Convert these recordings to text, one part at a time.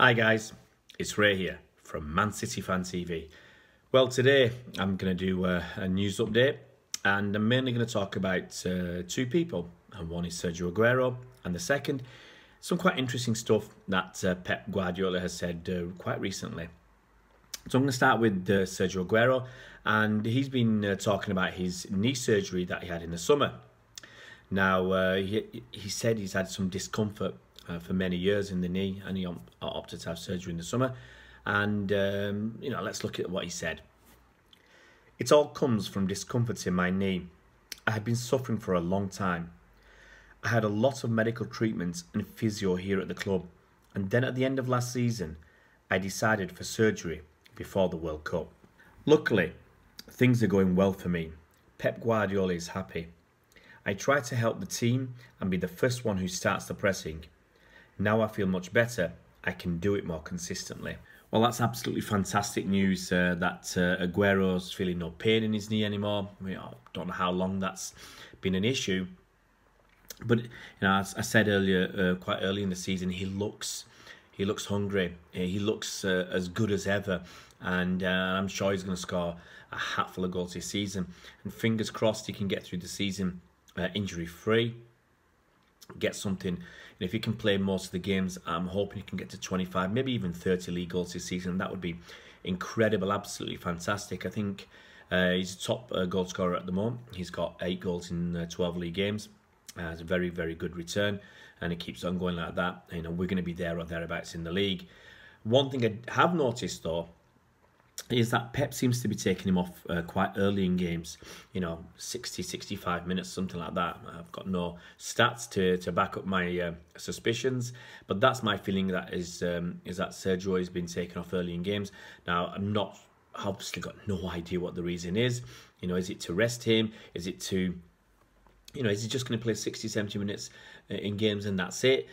Hi guys, it's Ray here from Man City Fan TV. Well, today I'm going to do a news update, and I'm mainly going to talk about two people. And one is Sergio Aguero, and the second, some quite interesting stuff that Pep Guardiola has said quite recently. So I'm going to start with Sergio Aguero, and he's been talking about his knee surgery that he had in the summer. Now, he said he's had some discomfort for many years in the knee, and he opted to have surgery in the summer. And, let's look at what he said. It all comes from discomfort in my knee. I had been suffering for a long time. I had a lot of medical treatment and physio here at the club, and then at the end of last season, I decided for surgery before the World Cup. Luckily, things are going well for me. Pep Guardiola is happy. I try to help the team and be the first one who starts the pressing. Now I feel much better. I can do it more consistently. Well, that's absolutely fantastic news that Aguero's feeling no pain in his knee anymore. I don't know how long that's been an issue. But as I said earlier, quite early in the season, he looks hungry. He looks as good as ever. And I'm sure he's going to score a hatful of goals this season. And fingers crossed he can get through the season injury-free. Get something. And if he can play most of the games, I'm hoping he can get to 25, maybe even 30 league goals this season. That would be incredible, absolutely fantastic. I think he's a top goal scorer at the moment. He's got 8 goals in 12 league games. It's a very, very good return, and it keeps on going like that. We're going to be there or thereabouts in the league. One thing I have noticed though is that Pep seems to be taking him off quite early in games, 60, 65 minutes, something like that. I've got no stats to back up my suspicions, but that's my feeling that is that Sergio has been taken off early in games. Now, obviously got no idea what the reason is. Is it to rest him? Is it to... is he just going to play 60, 70 minutes in games and that's it?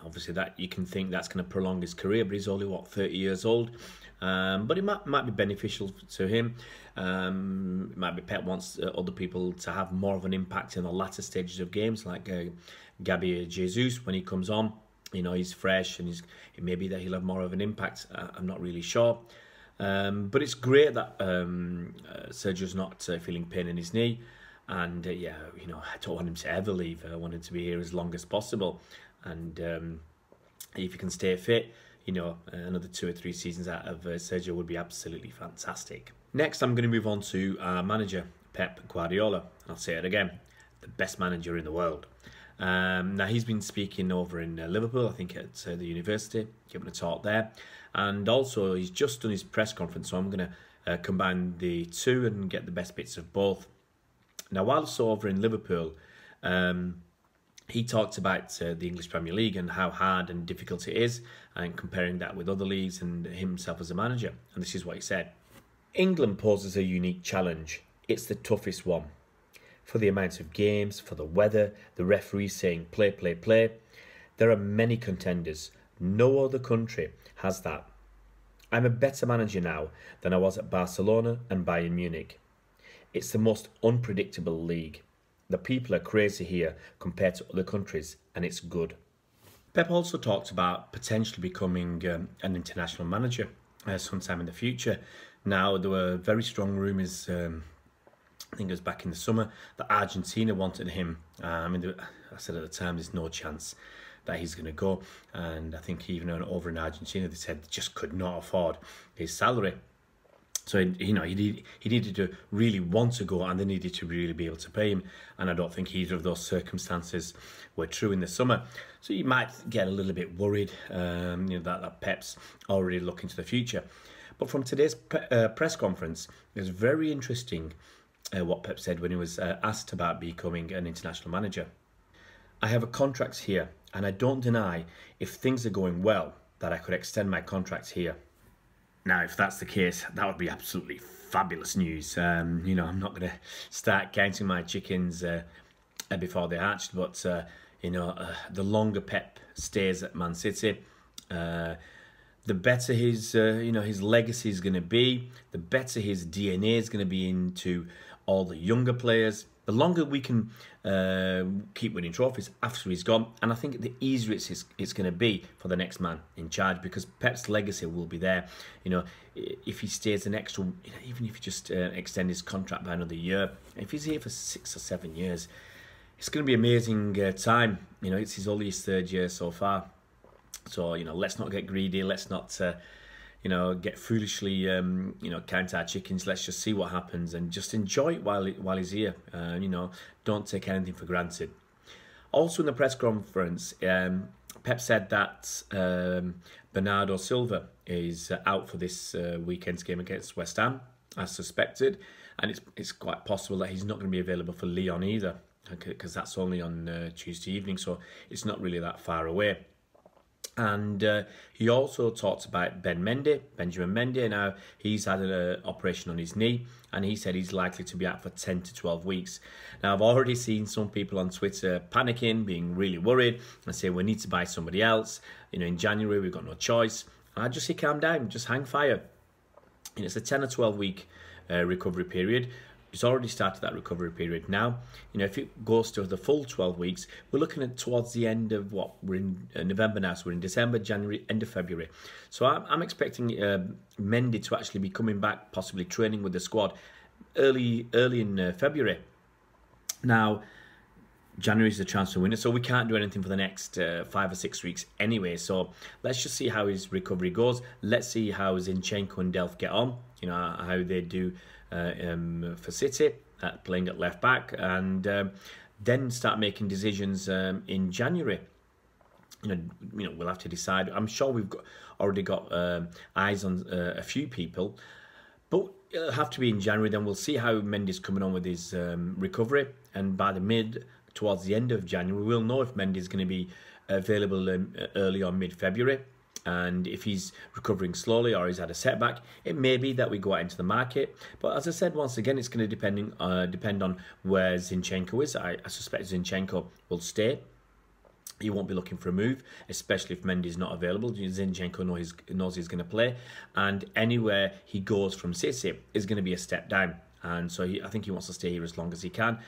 Obviously that you can think that's going to prolong his career, but he's only, 30 years old? But it might be beneficial to him. It might be Pep wants other people to have more of an impact in the latter stages of games, like Gaby Jesus when he comes on. He's fresh and maybe that he'll have more of an impact. I'm not really sure. But it's great that Sergio's not feeling pain in his knee. And I don't want him to ever leave. I want him to be here as long as possible. And if he can stay fit, another 2 or 3 seasons out of Sergio would be absolutely fantastic. Next, I'm going to move on to our manager, Pep Guardiola. I'll say it again, the best manager in the world. Now, he's been speaking over in Liverpool, I think at the university, giving a talk there. And also, he's just done his press conference, so I'm going to combine the two and get the best bits of both. Now, whilst over in Liverpool, he talked about the English Premier League and how hard and difficult it is, and comparing that with other leagues and himself as a manager. And this is what he said. England poses a unique challenge. It's the toughest one. For the amount of games, for the weather, the referees saying play, play, play. There are many contenders. No other country has that. I'm a better manager now than I was at Barcelona and Bayern Munich. It's the most unpredictable league. The people are crazy here compared to other countries, and it's good. Pep also talked about potentially becoming an international manager sometime in the future. Now, there were very strong rumours, I think it was back in the summer, that Argentina wanted him. I said at the time there's no chance that he's going to go. And I think even over in Argentina, they said they just could not afford his salary. So, he needed to really want to go, and they needed to really be able to pay him. And I don't think either of those circumstances were true in the summer. So you might get a little bit worried, that Pep's already looking to the future. But from today's press conference, it was very interesting what Pep said when he was asked about becoming an international manager. I have a contract here, and I don't deny if things are going well that I could extend my contract here. Now, if that's the case, that would be absolutely fabulous news. I'm not going to start counting my chickens before they hatched, but the longer Pep stays at Man City, the better his legacy is going to be. The better his DNA is going to be into all the younger players. the longer we can keep winning trophies after he's gone, and I think the easier it's going to be for the next man in charge, because Pep's legacy will be there. You know, if he stays an extra, you know, even if he just extend his contract by another year, if he's here for 6 or 7 years, it's going to be an amazing time. You know, it's only his 3rd year so far. So, you know, let's not get greedy. Let's not, you know, get foolishly, you know, count our chickens. Let's just see what happens and just enjoy it while he's here. You know, don't take anything for granted. Also in the press conference, Pep said that Bernardo Silva is out for this weekend's game against West Ham, as suspected. And it's quite possible that he's not going to be available for Lyon either, because that's only on Tuesday evening, so it's not really that far away. And he also talked about Benjamin Mendy. Now, he's had an operation on his knee, and he said he's likely to be out for 10 to 12 weeks. Now, I've already seen some people on Twitter panicking, being really worried, and say we need to buy somebody else. You know, in January, we've got no choice. And I just say calm down, just hang fire. And it's a 10 or 12 week recovery period. It's already started that recovery period now. You know, if it goes to the full 12 weeks, we're looking at towards the end of what? We're in November now, so we're in December, January, end of February. So I'm expecting Mendy to actually be coming back, possibly training with the squad early in February. Now, January is the transfer window, so we can't do anything for the next 5 or 6 weeks anyway. So let's just see how his recovery goes. Let's see how Zinchenko and Delph get on. You know, how they do for City, playing at left back, and then start making decisions in January. You know, we'll have to decide. I'm sure we've already got eyes on a few people, but it'll have to be in January. Then we'll see how Mendy's coming on with his recovery, and by the towards the end of January, we'll know if Mendy's going to be available early or mid-February. And if he's recovering slowly or he's had a setback, it may be that we go out into the market. But as I said, once again, it's going to depend on where Zinchenko is. I suspect Zinchenko will stay. He won't be looking for a move, especially if Mendy's not available. Zinchenko knows he's going to play. And anywhere he goes from City is going to be a step down. And so I think he wants to stay here as long as he can.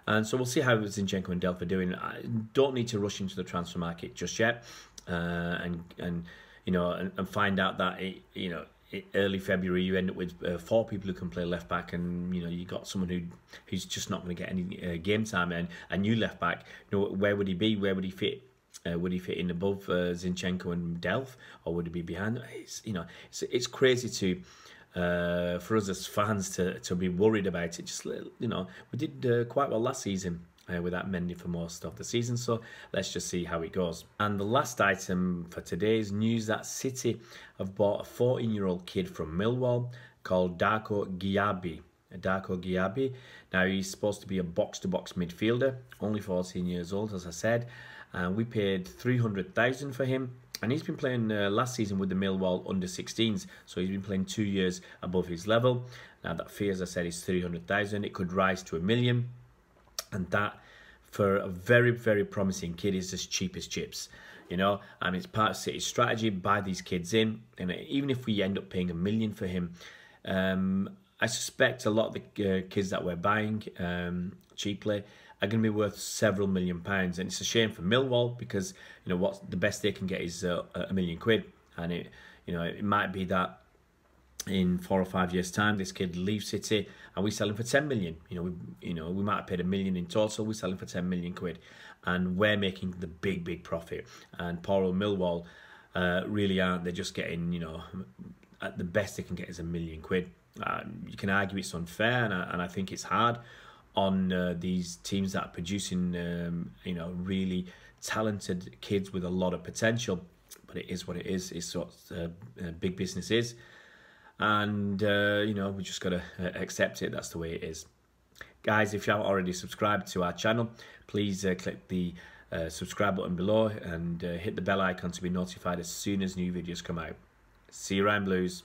And so we'll see how Zinchenko and Delph are doing. I don't need to rush into the transfer market just yet. And you know, and find out that early February you end up with 4 people who can play left back, and you know you got someone who's just not going to get any game time, and a new left back. You know, where would he be? Where would he fit? Would he fit in above Zinchenko and Delph, or would he be behind? It's crazy for us as fans to be worried about it. Just, you know, we did quite well last season without Mendy for most of the season, so let's just see how it goes. And the last item for today's news, that City have bought a 14-year-old kid from Millwall called Darko Gyabi. Now, he's supposed to be a box-to-box midfielder, only 14 years old, as I said, and we paid $300,000 for him. And he's been playing last season with the Millwall under-16s, so he's been playing 2 years above his level. Now, that fee, as I said, is $300,000. It could rise to $1 million. And that, for a very, very promising kid, is as cheap as chips. You know, and it's part of City's strategy, buy these kids in. And even if we end up paying $1 million for him, I suspect a lot of the kids that we're buying cheaply are going to be worth several £1 million. And it's a shame for Millwall, because, you know, what's the best they can get is £1 million. And it might be that in 4 or 5 years' time, this kid leaves City and we sell him for 10 million. We might have paid $1 million in total. We sell him for 10 million quid, and we're making the big profit. And poor old Millwall really aren't. They're just getting, you know, at the best they can get is £1 million. You can argue it's unfair, and I think it's hard on these teams that are producing, really talented kids with a lot of potential. But it is what it is. It's what big business is. And, we just got to accept it. That's the way it is. Guys, if you haven't already subscribed to our channel, please click the subscribe button below and hit the bell icon to be notified as soon as new videos come out. See you around, Blues.